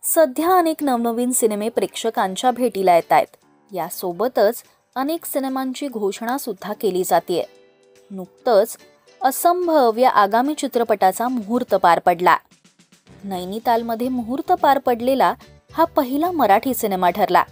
सध्या अनेक नवनवीन सिनेमे प्रेक्षकांच्या भेटीला येत आहेत. यासोबतच अनेक सिनेमांची घोषणा सुद्धा केली जाते. नुकतंच असंभव या आगामी चित्रपटाचा मुहूर्त पार पडला. नैनितालमध्ये मुहूर्त पार पडलेला हा पहिला मराठी सिनेमा ठरला.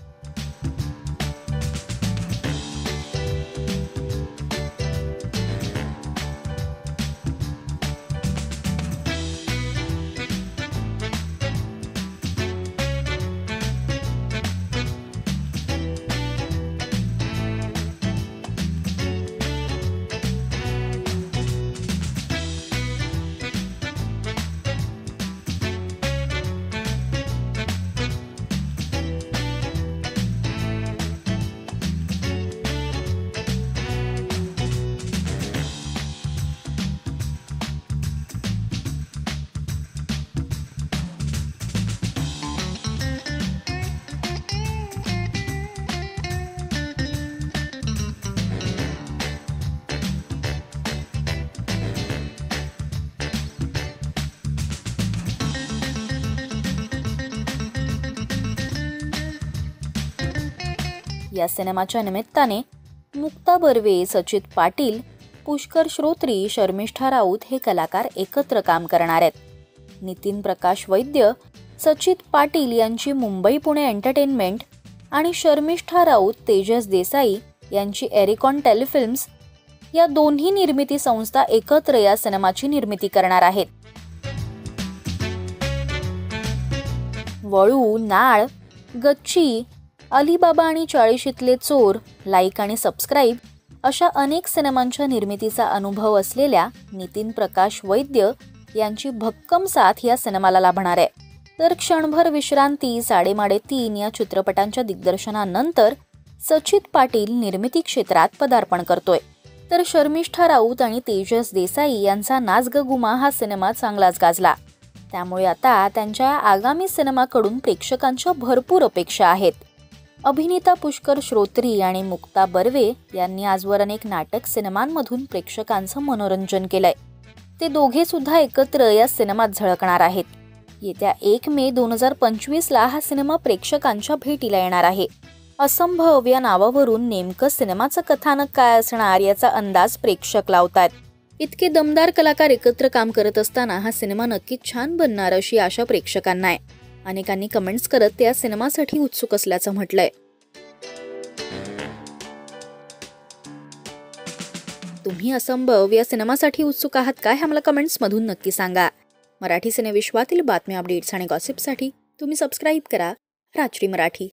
या सिनेमाच्या निमित्ताने मुक्ता बर्वे, सचित पाटील, पुष्कर श्रोत्री, शर्मिष्ठा राऊत हे कलाकार एकत्र काम करणार आहेत. नितीन प्रकाश वैद्य, सचित पाटील यांची मुंबई पुणे एंटरटेनमेंट आणि शर्मिष्ठा राऊत, तेजस देसाई यांची एरिकॉन टेलिफिल्म्स या दोन्ही निर्मिती संस्था एकत्र या सिनेमाची निर्मिती करणार आहेत. वळू, नाळ, गच्ची, अलीबाबा आणि चाळीशीतले चोर, लाईक आणि सबस्क्राईब अशा अनेक सिनेमांच्या निर्मितीचा अनुभव असलेल्या नितीन प्रकाश वैद्य यांची भक्कम साथ या सिनेमाला लाभणार आहे. तर क्षणभर विश्रांती, साडेमाडे 3 या चित्रपटांच्या दिग्दर्शनानंतर सचित पाटील निर्मिती क्षेत्रात पदार्पण करतोय. तर शर्मिष्ठा राऊत आणि तेजस देसाई यांचा नाच ग गुमा हा सिनेमा चांगलाच गाजला. त्यामुळे आता त्यांच्या आगामी सिनेमाकडून प्रेक्षकांच्या भरपूर अपेक्षा आहेत. अभिनेता पुष्कर श्रोत्री आणि मुक्ता बर्वे यांनी आजवर अनेक नाटक सिनेमांमधून प्रेक्षकांचं मनोरंजन केलंय. ते दोघे सुद्धा एकत्र या सिनेमात झळकणार आहेत. येत्या 1 मे 2025 ला हा सिनेमा प्रेक्षकांच्या भेटीला येणार आहे. असंभव या नावावरून नेमकं सिनेमाचं कथानक काय असणार याचा अंदाज प्रेक्षक लावतात. इतके दमदार कलाकार एकत्र काम करत असताना हा सिनेमा नक्कीच छान बनणार अशी आशा प्रेक्षकांना आहे. अनेकांनी कमेंट्स करत त्या सिनेमासाठी उत्सुक असल्याचं म्हटलंय. तुम्ही असंभव या सिनेमासाठी उत्सुक आहात काय? आम्हाला कमेंट्स मधून नक्की सांगा. मराठी सिनेविश्वातील बातम्या, अपडेट्स आणि गॉसिपसाठी तुम्ही सबस्क्राईब करा राजश्री मराठी.